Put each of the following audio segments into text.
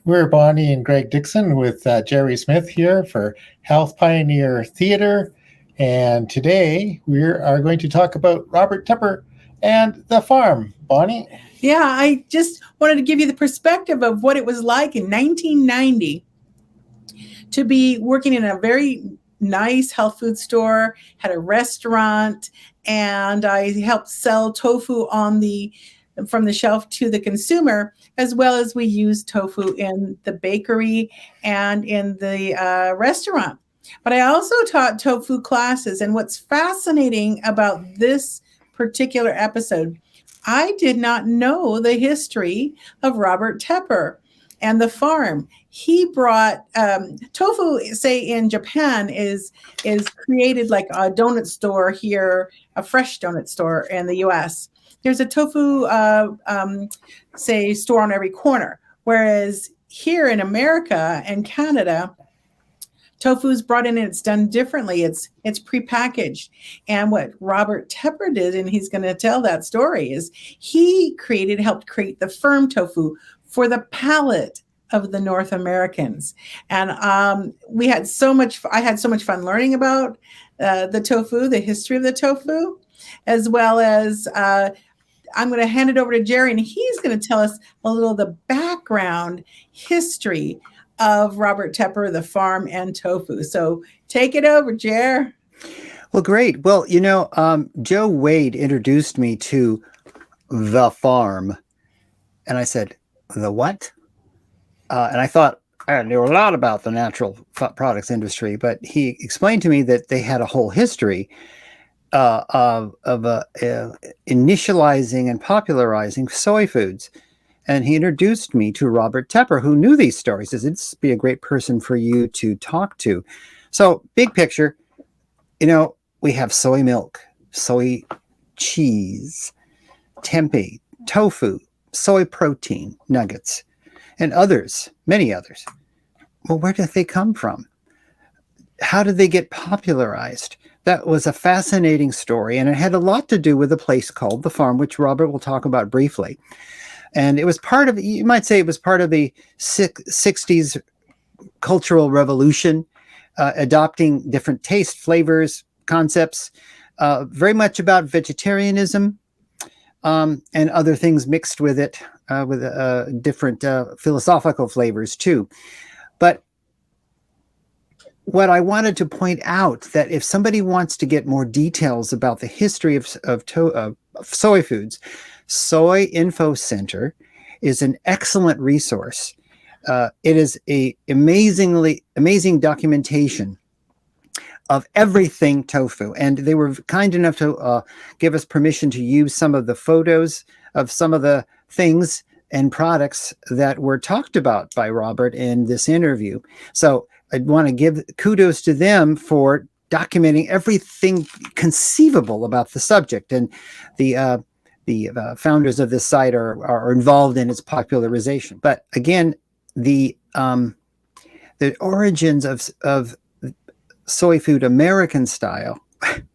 We're Bonnie and Greg Dixon with Jerry Smith here for Health Pioneer Theater. And today we are going to talk about Robert Tepper and the farm. Bonnie? Yeah, I just wanted to give you the perspective of what it was like in 1990 to be working in a very nice health food store, had a restaurant, and I helped sell tofu from the shelf to the consumer, as well as we used tofu in the bakery and in the restaurant. But I also taught tofu classes, and what's fascinating about this particular episode, I did not know the history of Robert Tepper and the farm. He brought tofu, say in Japan, is created like a donut store here, a fresh donut store in the US. There's a tofu, say, store on every corner. Whereas here in America and Canada, tofu is brought in and it's done differently. It's prepackaged. And what Robert Tepper did, and he's going to tell that story, is he helped create the firm tofu for the palate of the North Americans. And I had so much fun learning about the tofu, the history of the tofu, as well as I'm going to hand it over to Jerry, and he's going to tell us a little of the background history of Robert Tepper, the farm, and tofu. So take it over, Jer. Well, great. Well, Joe Wade introduced me to the farm, and I said, the what? And I thought I knew a lot about the natural products industry, but he explained to me that they had a whole history of initializing and popularizing soy foods. And he introduced me to Robert Tepper, who knew these stories. He said, this would be a great person for you to talk to. So big picture, we have soy milk, soy cheese, tempeh, tofu, soy protein, nuggets, and others, many others. Well, where did they come from? How did they get popularized? That was a fascinating story, and it had a lot to do with a place called the farm, which Robert will talk about briefly. And it was part of, you might say it was part of the 60s cultural revolution, adopting different taste, flavors, concepts, very much about vegetarianism and other things mixed with it, with different philosophical flavors too. But what I wanted to point out, that if somebody wants to get more details about the history of soy foods, Soy Info Center is an excellent resource. It is a amazing documentation of everything tofu. And they were kind enough to give us permission to use some of the photos of some of the things and products that were talked about by Robert in this interview. So I'd want to give kudos to them for documenting everything conceivable about the subject. And the founders of this site are involved in its popularization. But again, the origins of soy food American style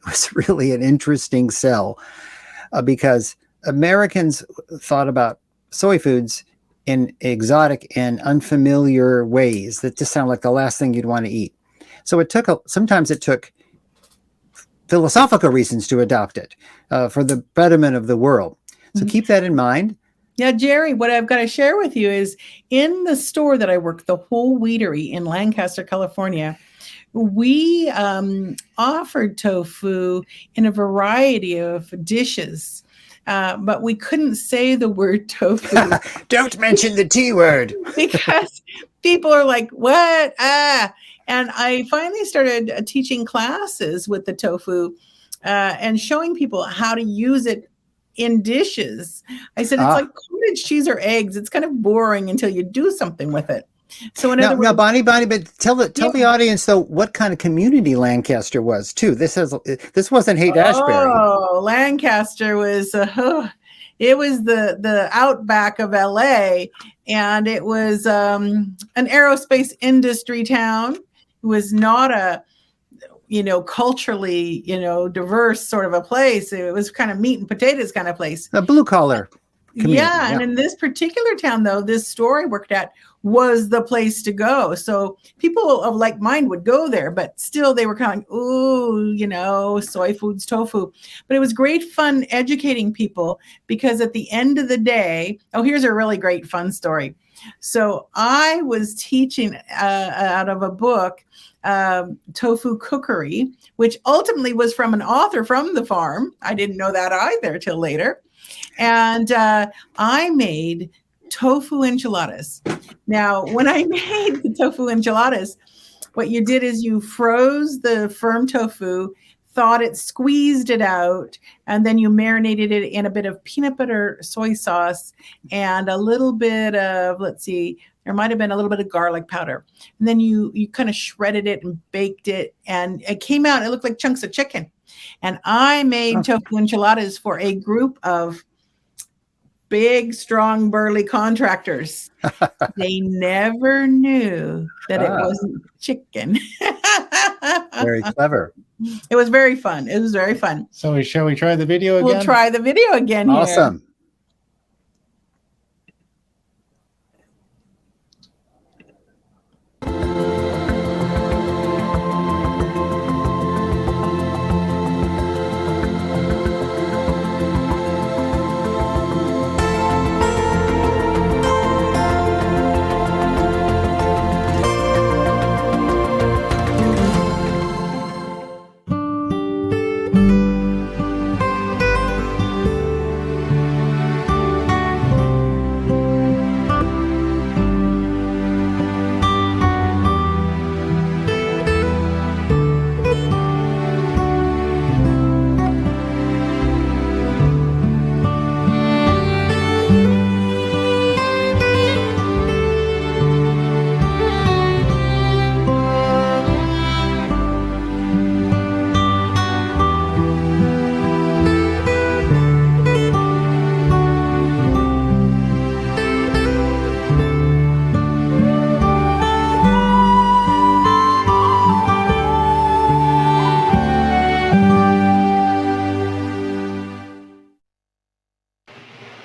was really an interesting sell because Americans thought about soy foods in exotic and unfamiliar ways that just sound like the last thing you'd want to eat. So sometimes it took philosophical reasons to adopt it for the betterment of the world. So keep that in mind. Yeah, Jerry, what I've got to share with you is in the store that I work, the Whole Wheatery in Lancaster, California, we offered tofu in a variety of dishes. But we couldn't say the word tofu. Don't mention the T word. Because people are like, what? And I finally started teaching classes with the tofu and showing people how to use it in dishes. I said, it's like cottage cheese or eggs. It's kind of boring until you do something with it. So in other words, now, Bonnie, but tell the audience though what kind of community Lancaster was too. This wasn't Haight-Ashbury. Oh, Lancaster was it was the outback of LA, and it was an aerospace industry town. It was not a culturally diverse sort of a place. It was kind of meat and potatoes kind of place. A blue collar. community. Yeah, and in this particular town, though, this store I worked at was the place to go. So people of like mind would go there, but still they were kind of like, ooh, soy foods, tofu. But it was great fun educating people because at the end of the day, here's a really great fun story. So I was teaching out of a book, Tofu Cookery, which ultimately was from an author from the farm. I didn't know that either till later. And I made tofu enchiladas. Now, when I made the tofu enchiladas, what you did is you froze the firm tofu, thawed it, squeezed it out, and then you marinated it in a bit of peanut butter soy sauce and a little bit of, there might have been a little bit of garlic powder. And then you kind of shredded it and baked it, and it came out, it looked like chunks of chicken. And I made tofu enchiladas for a group of big, strong, burly contractors. They never knew that it wasn't chicken. Very clever. It was very fun. It was very fun. So shall we try the video again? We'll try the video again here. Awesome.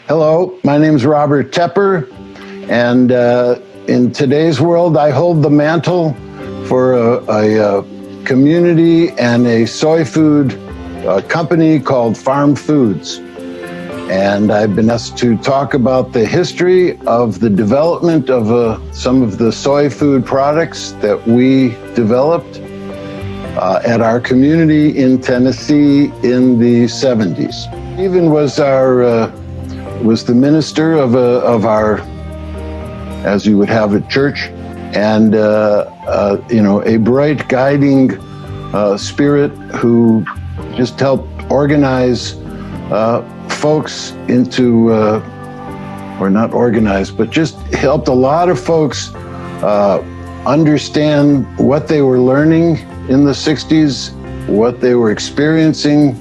Hello, my name is Robert Tepper, and in today's world, I hold the mantle for a community and a soy food company called Farm Foods. And I've been asked to talk about the history of the development of some of the soy food products that we developed at our community in Tennessee in the 70s. Stephen was the minister of our, as you would have at church, and a bright guiding spirit who just helped organize folks into, or not organize, but just helped a lot of folks understand what they were learning in the 60s, what they were experiencing.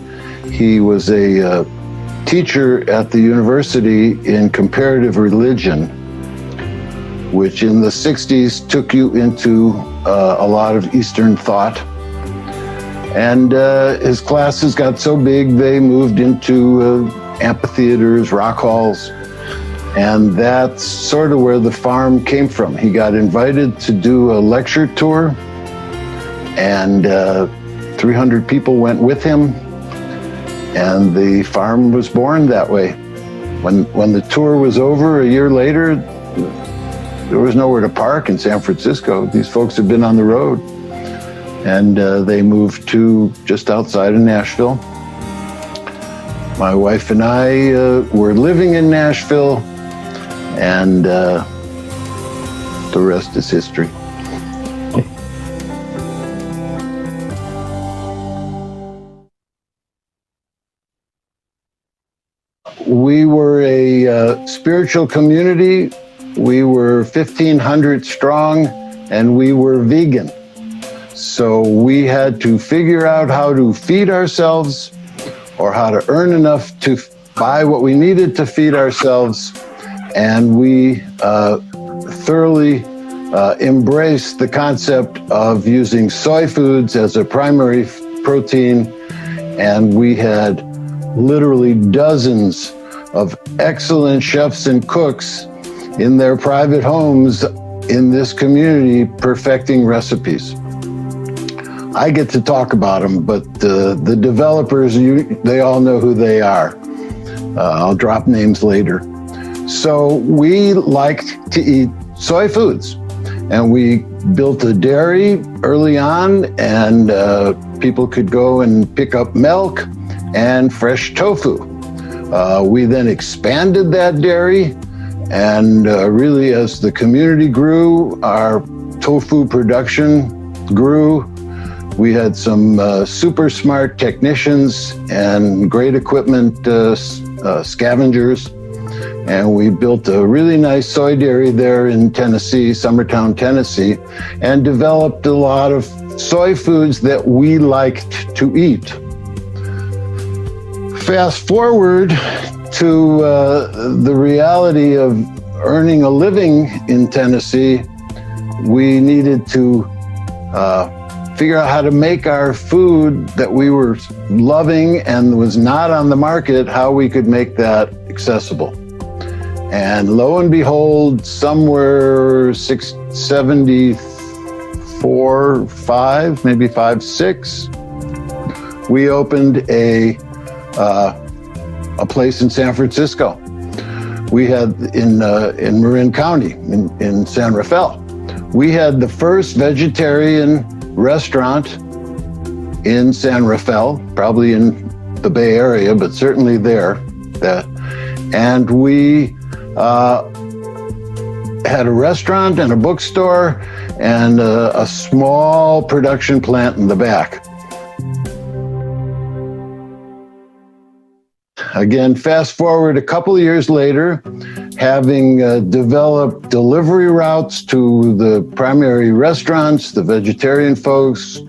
He was a teacher at the university in comparative religion, which in the 60s took you into a lot of Eastern thought. And his classes got so big, they moved into amphitheaters, rock halls, and that's sort of where the farm came from. He got invited to do a lecture tour, and 300 people went with him, and the farm was born that way. When the tour was over a year later, there was nowhere to park in San Francisco. These folks had been on the road, and they moved to just outside of Nashville. My wife and I were living in Nashville, and the rest is history. We were a spiritual community. We were 1,500 strong, and we were vegan. So we had to figure out how to feed ourselves, or how to earn enough to buy what we needed to feed ourselves. And we thoroughly embraced the concept of using soy foods as a primary protein. And we had literally dozens of excellent chefs and cooks in their private homes in this community perfecting recipes. I get to talk about them, but the developers, they all know who they are. I'll drop names later. So we liked to eat soy foods, and we built a dairy early on, and people could go and pick up milk and fresh tofu. We then expanded that dairy, and really as the community grew, our tofu production grew. We had some super smart technicians and great equipment scavengers, and we built a really nice soy dairy there in Tennessee, Summertown, Tennessee, and developed a lot of soy foods that we liked to eat. Fast forward to the reality of earning a living in Tennessee. We needed to figure out how to make our food that we were loving and was not on the market, how we could make that accessible. And lo and behold, somewhere 74, 5, maybe 5, 6, we opened a place in San Francisco. We had in Marin County, in San Rafael. We had the first vegetarian restaurant in San Rafael, probably in the Bay Area, but certainly there. And we had a restaurant and a bookstore and a small production plant in the back. Again, fast forward a couple of years later, having developed delivery routes to the primary restaurants, the vegetarian folks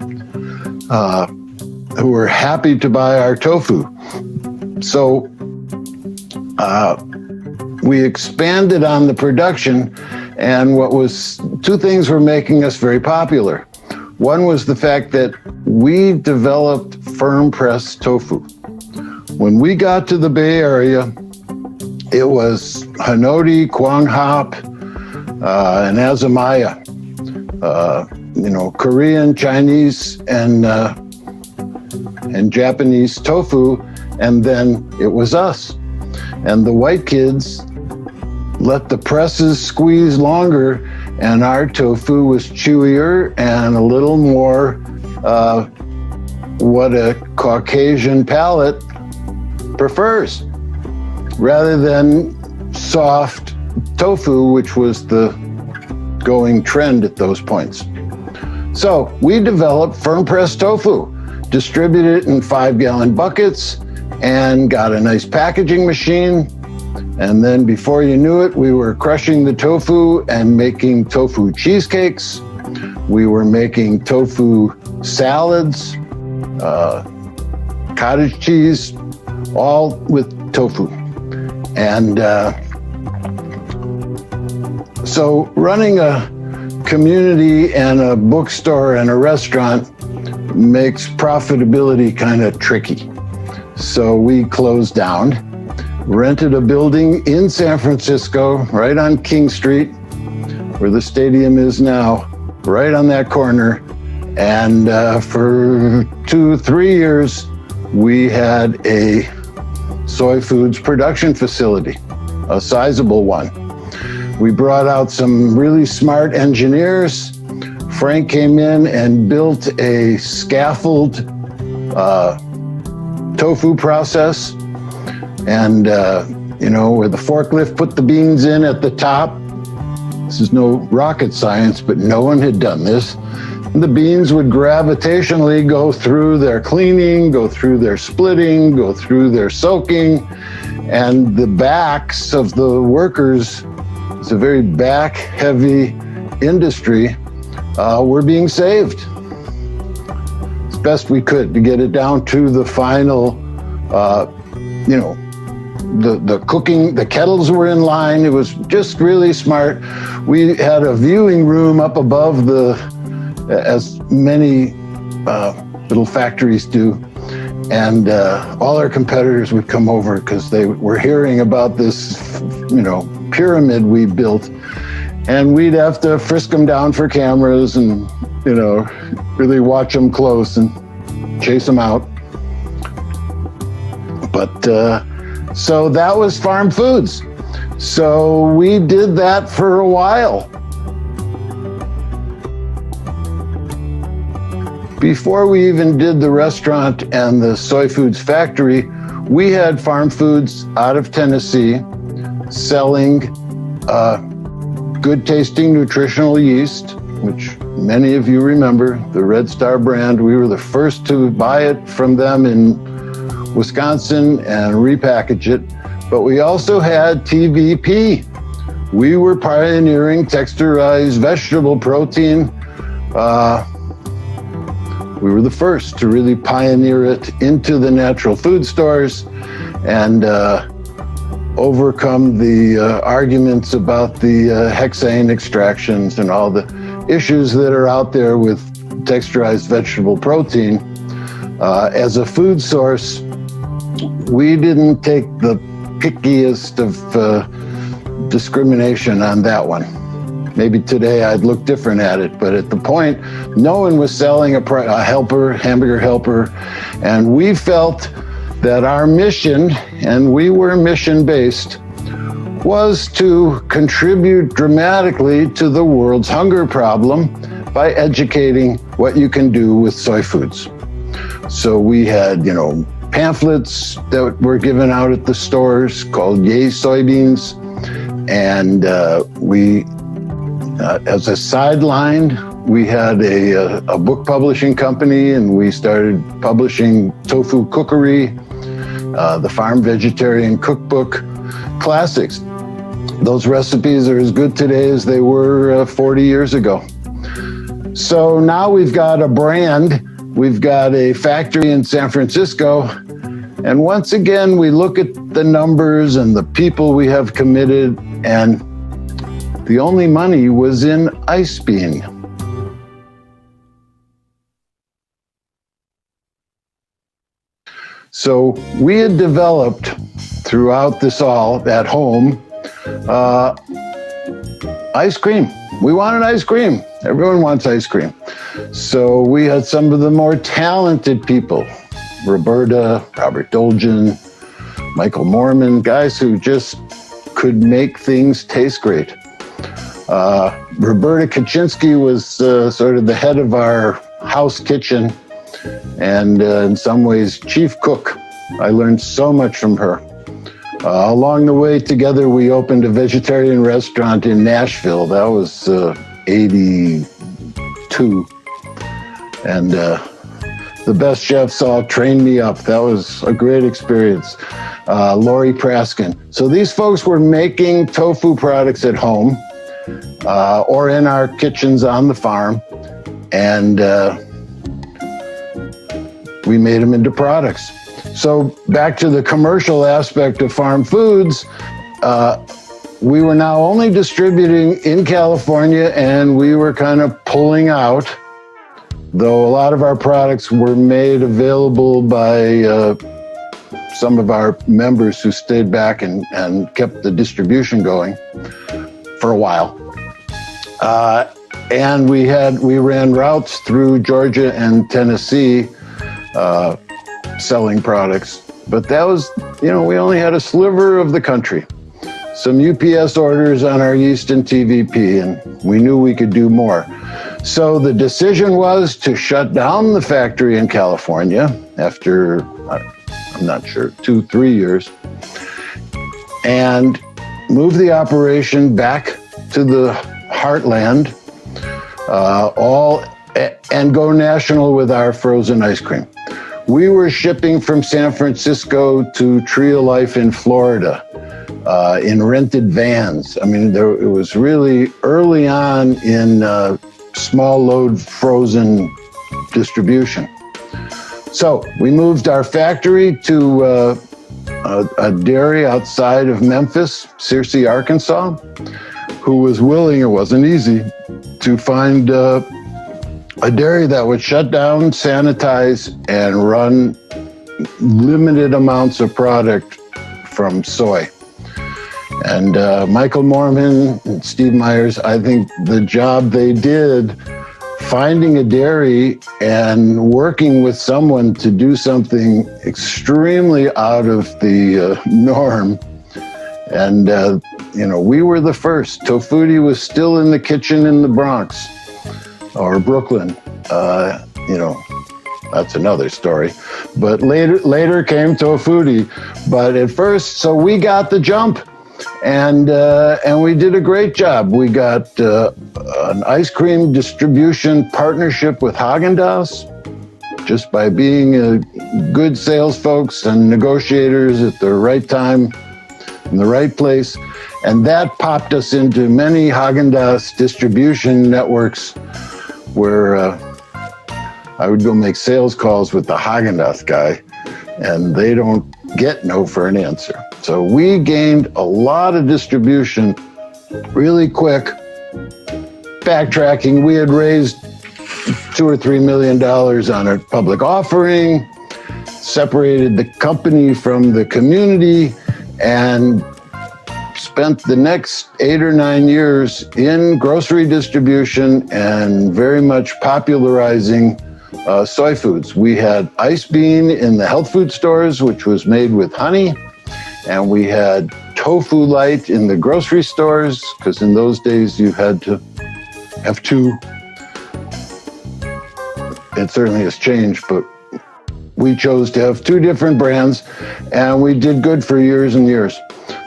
who were happy to buy our tofu. So we expanded on the production, and two things were making us very popular. One was the fact that we developed firm press tofu. When we got to the Bay Area, it was Hanodi, Quang Hop, and Azamaya, Korean, Chinese, and Japanese tofu, and then it was us. And the white kids let the presses squeeze longer, and our tofu was chewier and a little more what a Caucasian palate prefers, rather than soft tofu, which was the going trend at those points. So we developed firm press tofu, distributed it in 5-gallon buckets, and got a nice packaging machine. And then before you knew it, we were crushing the tofu and making tofu cheesecakes. We were making tofu salads, cottage cheese, all with tofu. And so running a community and a bookstore and a restaurant makes profitability kind of tricky. So we closed down, rented a building in San Francisco, right on King Street, where the stadium is now, right on that corner. And for 2-3 years, we had a soy foods production facility, a sizable one. We brought out some really smart engineers. Frank came in and built a scaffold tofu process, and where the forklift put the beans in at the top. This is no rocket science, but no one had done this. And the beans would gravitationally go through their cleaning, go through their splitting, go through their soaking, and the backs of the workers, it's a very back-heavy industry, were being saved as best we could to get it down to the final, the cooking, the kettles were in line. It was just really smart. We had a viewing room up above as many little factories do. And all our competitors would come over because they were hearing about this, pyramid we built. And we'd have to frisk them down for cameras and, really watch them close and chase them out. But so that was Farm Foods. So we did that for a while. Before we even did the restaurant and the soy foods factory, we had Farm Foods out of Tennessee selling good tasting nutritional yeast, which many of you remember, the Red Star brand. We were the first to buy it from them in Wisconsin and repackage it. But we also had TVP. We were pioneering texturized vegetable protein. We were the first to really pioneer it into the natural food stores and overcome the arguments about the hexane extractions and all the issues that are out there with texturized vegetable protein. As a food source, we didn't take the pickiest of discrimination on that one. Maybe today I'd look different at it, but at the point, no one was selling a hamburger helper, and we felt that our mission, and we were mission-based, was to contribute dramatically to the world's hunger problem by educating what you can do with soy foods. So we had, pamphlets that were given out at the stores called Yay Soybeans, and we as a sideline, we had a book publishing company, and we started publishing Tofu Cookery, the Farm Vegetarian Cookbook classics. Those recipes are as good today as they were 40 years ago. So now we've got a brand, we've got a factory in San Francisco, and once again, we look at the numbers and the people we have committed, and the only money was in ice bean. So we had developed throughout this all at home ice cream. We wanted ice cream. Everyone wants ice cream. So we had some of the more talented people, Roberta, Robert Dolgen, Michael Mormon, guys who just could make things taste great. Roberta Kaczynski was sort of the head of our house kitchen and in some ways chief cook. I learned so much from her. Along the way together, we opened a vegetarian restaurant in Nashville. That was 82. And the best chefs all trained me up. That was a great experience. Lori Praskin. So these folks were making tofu products at home or in our kitchens on the farm, and we made them into products. So back to the commercial aspect of Farm Foods, we were now only distributing in California, and we were kind of pulling out, though a lot of our products were made available by some of our members who stayed back and kept the distribution going for a while. And we ran routes through Georgia and Tennessee selling products. But that was, we only had a sliver of the country. Some UPS orders on our yeast and TVP, and we knew we could do more. So the decision was to shut down the factory in California after, I'm not sure, 2-3 years, and move the operation back to the heartland, and go national with our frozen ice cream. We were shipping from San Francisco to Tree of Life in Florida in rented vans. I mean, it was really early on in small load frozen distribution. So we moved our factory to a dairy outside of Memphis, Searcy, Arkansas, who was willing, it wasn't easy, to find a dairy that would shut down, sanitize, and run limited amounts of product from soy. And Michael Moorman and Steve Myers, I think the job they did finding a dairy and working with someone to do something extremely out of the norm. And, we were the first. Tofutti was still in the kitchen in the Bronx or Brooklyn. That's another story. But later came Tofutti. But at first, so we got the jump. And we did a great job. We got an ice cream distribution partnership with Haagen-Dazs just by being good sales folks and negotiators at the right time in the right place. And that popped us into many Haagen-Dazs distribution networks where I would go make sales calls with the Haagen-Dazs guy, and they don't get no for an answer. So we gained a lot of distribution really quick. Backtracking, we had raised $2 or $3 million on a public offering, separated the company from the community, and spent the next 8 or 9 years in grocery distribution and very much popularizing soy foods. We had Ice Bean in the health food stores, which was made with honey. And we had Tofu Light in the grocery stores, because in those days you had to have two. It certainly has changed, but we chose to have two different brands, and we did good for years and years.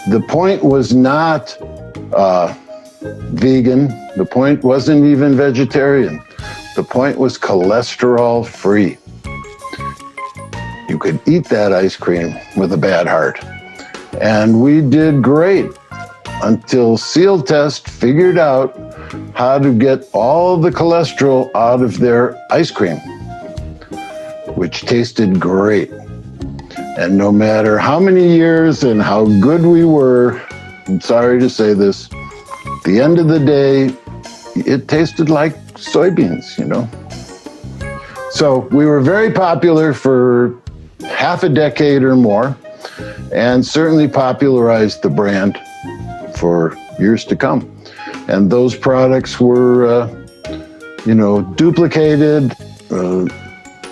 The point was not vegan. The point wasn't even vegetarian. The point was cholesterol free. You could eat that ice cream with a bad heart. And we did great until Seal Test figured out how to get all the cholesterol out of their ice cream, which tasted great. And no matter how many years and how good we were, I'm sorry to say this, at the end of the day, it tasted like soybeans, So we were very popular for half a decade or more, and certainly popularized the brand for years to come. And those products were, duplicated,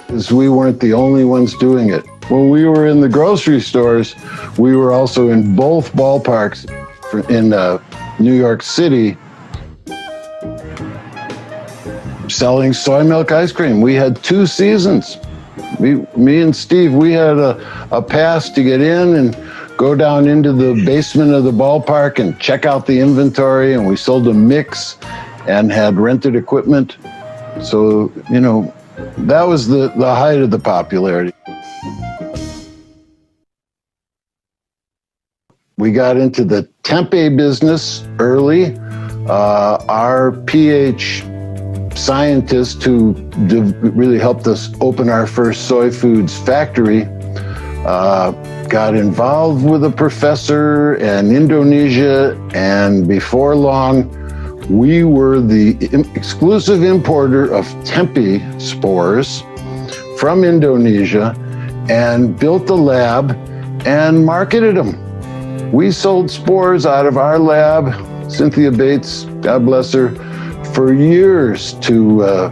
as we weren't the only ones doing it. When we were in the grocery stores, we were also in both ballparks in New York City selling soy milk ice cream. We had 2 seasons. Me and Steve, we had a pass to get in and go down into the basement of the ballpark and check out the inventory, and we sold a mix and had rented equipment. So, that was the height of the popularity. We got into the tempeh business early. Our pH scientist who really helped us open our first soy foods factory got involved with a professor in Indonesia, and before long we were the exclusive importer of tempeh spores from Indonesia and built a lab and marketed them. We sold spores out of our lab, Cynthia Bates, God bless her, for years to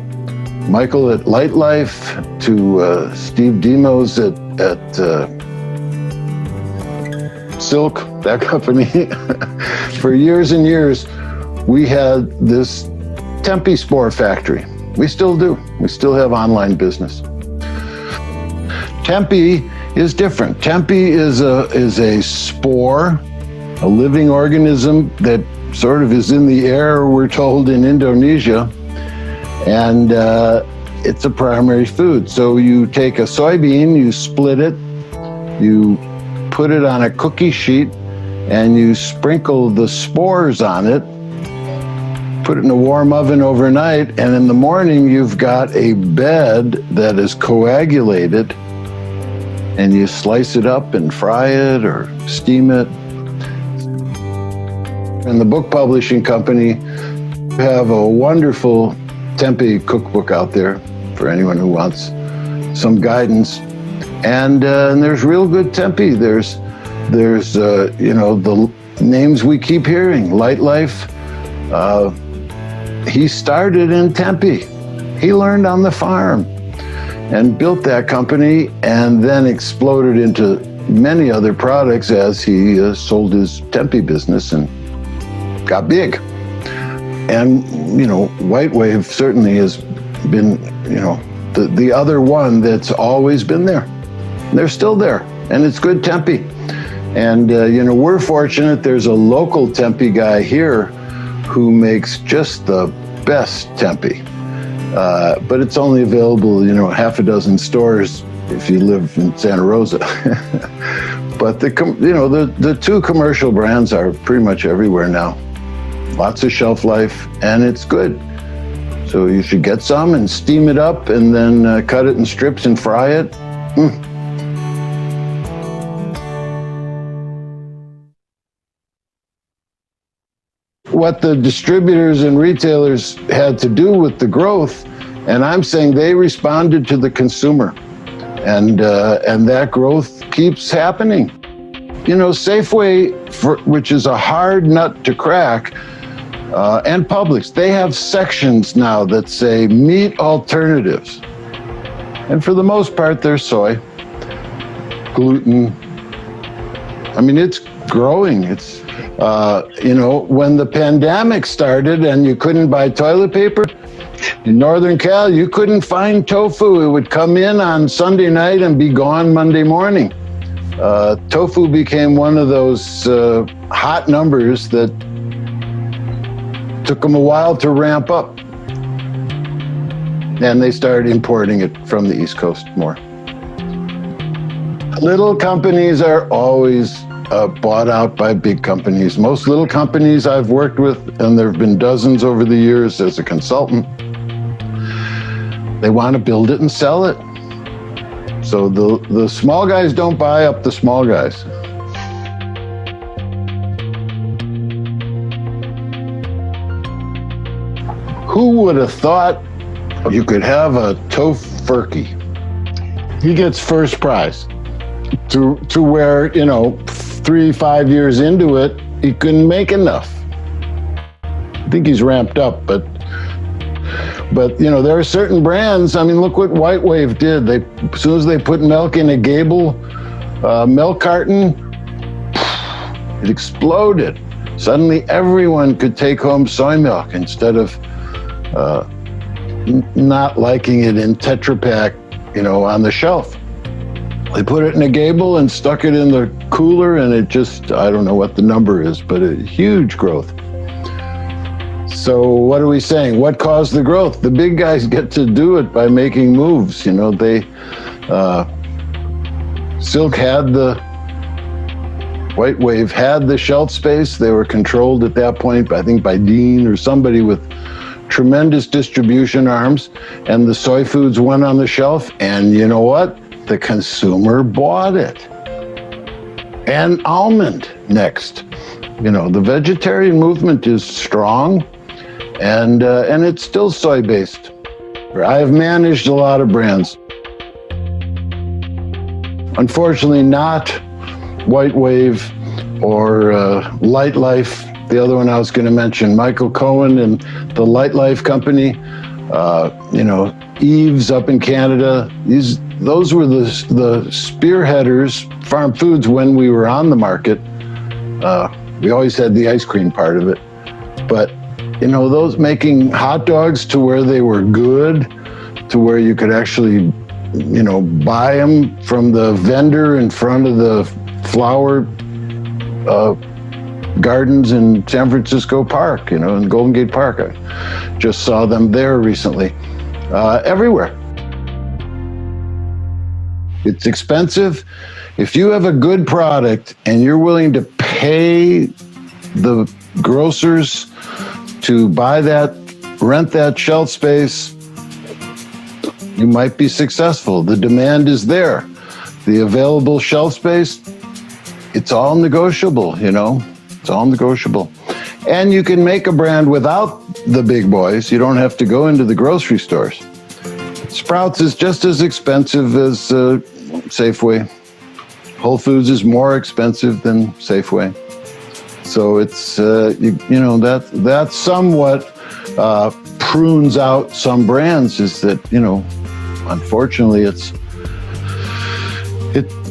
Michael at Light Life, to Steve Demos at Silk, that company. For years and years, we had this tempeh spore factory. We still do. We still have online business. Tempeh is different. Tempeh is a spore, a living organism that sort of is in the air, we're told, in Indonesia, and it's a primary food. So you take a soybean, you split it, you put it on a cookie sheet, and you sprinkle the spores on it, put it in a warm oven overnight, and in the morning you've got a bed that is coagulated, and you slice it up and fry it or steam it. And the book publishing company have a wonderful tempeh cookbook out there for anyone who wants some guidance. And there's real good Tempe. There's the names we keep hearing, Light Life. He started in Tempe. He learned on the farm and built that company, and then exploded into many other products as he sold his Tempe business and got big. And, White Wave certainly has been, the other one that's always been there. They're still there, and it's good Tempe. And, we're fortunate there's a local Tempe guy here who makes just the best Tempe. But it's only available, half a dozen stores if you live in Santa Rosa. But the two commercial brands are pretty much everywhere now. Lots of shelf life, and it's good. So you should get some and steam it up, and then cut it in strips and fry it. What the distributors and retailers had to do with the growth, and I'm saying they responded to the consumer, and that growth keeps happening. Safeway, which is a hard nut to crack, and Publix, they have sections now that say meat alternatives, and for the most part they're soy, gluten. I mean, it's growing. It's when the pandemic started and you couldn't buy toilet paper, in Northern Cal, you couldn't find tofu. It would come in on Sunday night and be gone Monday morning. Tofu became one of those hot numbers that took them a while to ramp up. And they started importing it from the East Coast more. Little companies are always bought out by big companies. Most little companies I've worked with, and there have been dozens over the years as a consultant, they want to build it and sell it. So the small guys don't buy up the small guys. Who would have thought you could have a tofurkey? He gets first prize to where, 3-5 years into it, he couldn't make enough. I think he's ramped up, but there are certain brands. I mean, look what White Wave did. As soon as they put milk in a Gable milk carton, it exploded. Suddenly everyone could take home soy milk instead of not liking it in Tetra Pak, on the shelf. They put it in a Gable and stuck it in the cooler, and it just, I don't know what the number is, but a huge growth. So what are we saying? What caused the growth? The big guys get to do it by making moves. Silk had White Wave had the shelf space. They were controlled at that point, I think, by Dean or somebody with tremendous distribution arms, and the soy foods went on the shelf, and you know what? The consumer bought it. And almond next. The vegetarian movement is strong, and it's still soy-based. I have managed a lot of brands. Unfortunately, not White Wave or Light Life. The other one I was going to mention, Michael Cohen and the Light Life Company. Eves up in Canada. Those were the spearheaders, farm foods, when we were on the market. We always had the ice cream part of it. But, those making hot dogs to where they were good, to where you could actually, buy them from the vendor in front of the flower gardens in San Francisco Park, in Golden Gate Park. I just saw them there recently. Everywhere. It's expensive. If you have a good product and you're willing to pay the grocers to buy that, rent that shelf space, you might be successful. The demand is there. The available shelf space, it's all negotiable, It's all negotiable. And you can make a brand without the big boys. You don't have to go into the grocery stores. Sprouts is just as expensive as, Safeway. Whole Foods is more expensive than Safeway. So it's, that somewhat prunes out some brands, is that, unfortunately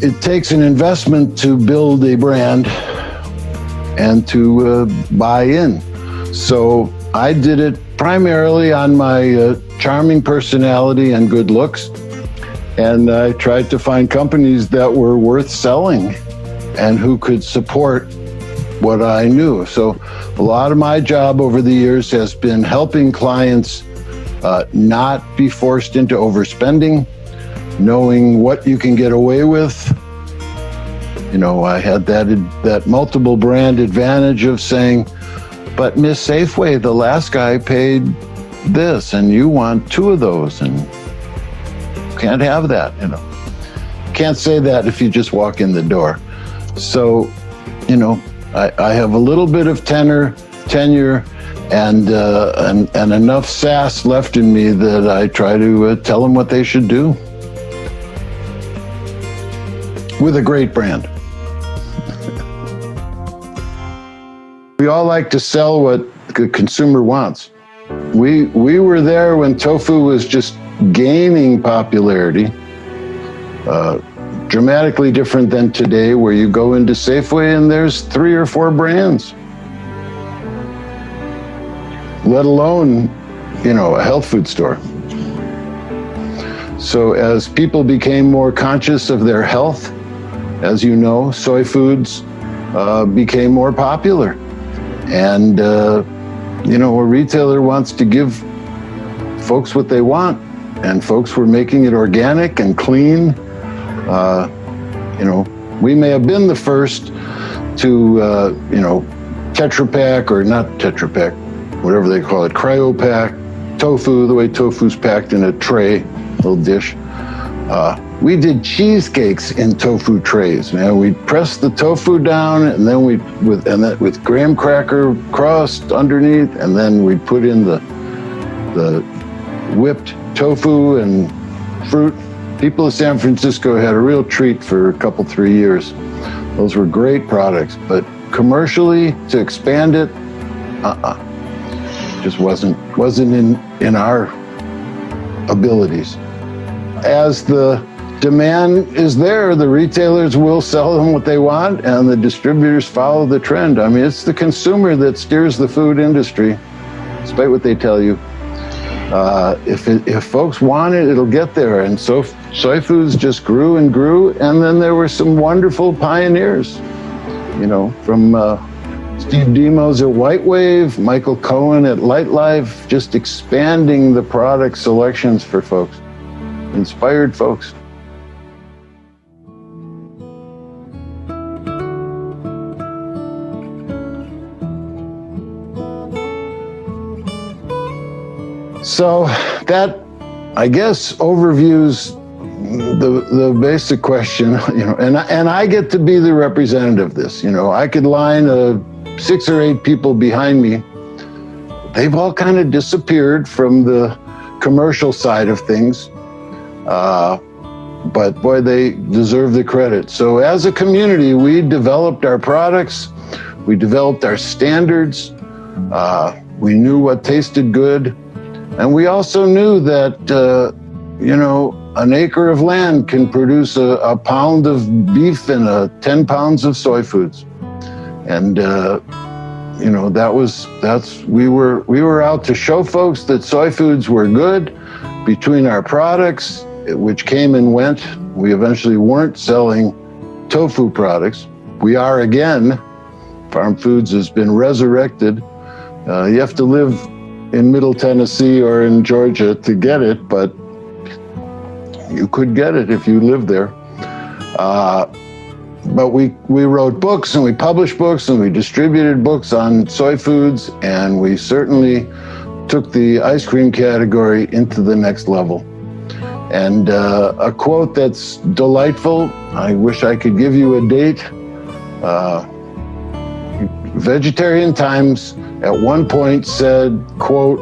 it takes an investment to build a brand and to buy in. So I did it primarily on my charming personality and good looks. And I tried to find companies that were worth selling and who could support what I knew. So a lot of my job over the years has been helping clients not be forced into overspending, knowing what you can get away with. I had that multiple brand advantage of saying, but Miss Safeway, the last guy paid this and you want 2 of those, and can't have that, Can't say that if you just walk in the door. So, I have a little bit of tenure and enough sass left in me that I try to tell them what they should do with a great brand. We all like to sell what the consumer wants. We were there when tofu was just gaining popularity, dramatically different than today, where you go into Safeway and there's 3 or 4 brands, let alone, a health food store. So as people became more conscious of their health, as you know, soy foods became more popular. And, a retailer wants to give folks what they want, and folks were making it organic and clean. We may have been the first to, Tetra Pak, or not Tetra Pak, whatever they call it, cryo pack, tofu, the way tofu's packed in a tray, little dish. We did cheesecakes in tofu trays, man. We'd press the tofu down, and then with graham cracker crust underneath, and then we'd put in the whipped tofu and fruit. People of San Francisco had a real treat for a couple, 3 years. Those were great products, but commercially, to expand it, just wasn't in our abilities. As the demand is there, the retailers will sell them what they want, and the distributors follow the trend. I mean, it's the consumer that steers the food industry, despite what they tell you. If folks want it, it'll get there. And so soy foods just grew and grew, and then there were some wonderful pioneers, from Steve Demos at White Wave, Michael Cohen at Light Life, just expanding the product selections for folks, inspired folks. So that, I guess, overviews the basic question, and I get to be the representative of this. I could line 6 or 8 people behind me. They've all kind of disappeared from the commercial side of things, but boy, they deserve the credit. So as a community, we developed our products, we developed our standards, we knew what tasted good. And we also knew that, an acre of land can produce a pound of beef and 10 pounds of soy foods. And, we were out to show folks that soy foods were good. Between our products, which came and went, we eventually weren't selling tofu products. We are again. Farm Foods has been resurrected. You have to live in Middle Tennessee or in Georgia to get it, but you could get it if you lived there. But we wrote books, and we published books, and we distributed books on soy foods, and we certainly took the ice cream category into the next level. And a quote that's delightful, I wish I could give you a date. Vegetarian Times at one point said, quote,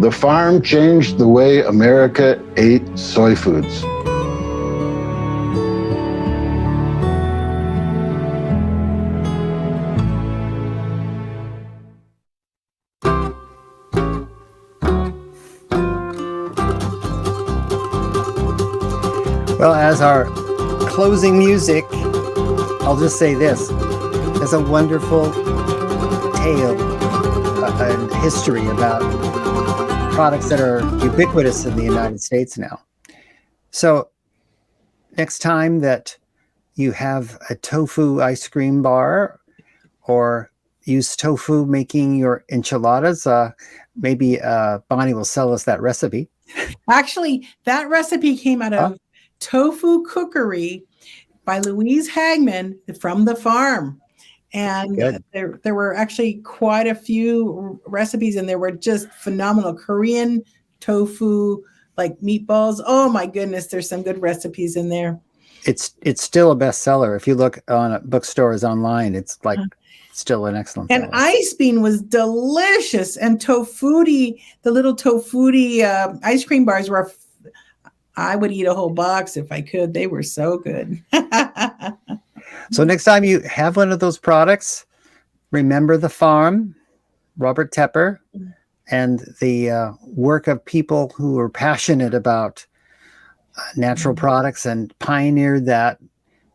"The farm changed the way America ate soy foods." Well, as our closing music, I'll just say this. There's a wonderful tale and history about products that are ubiquitous in the United States now. So next time that you have a tofu ice cream bar or use tofu making your enchiladas, maybe Bonnie will sell us that recipe. Actually, that recipe came out of Tofu Cookery by Louise Hagman from the farm. And there were actually quite a few recipes, and there were just phenomenal Korean tofu, like meatballs. Oh my goodness, there's some good recipes in there. It's still a bestseller. If you look on bookstores online, it's like still an excellent seller. And ice bean was delicious. And tofuti, the little tofuti ice cream bars were, I would eat a whole box if I could. They were so good. So next time you have one of those products, remember the farm, Robert Tepper, and the work of people who are passionate about natural products and pioneered that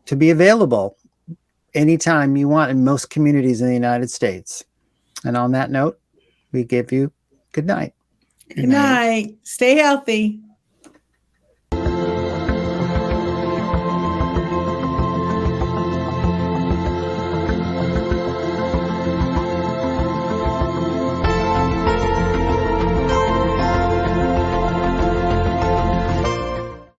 to be available anytime you want in most communities in the United States. And on that note, we give you good night. Good night. Stay healthy.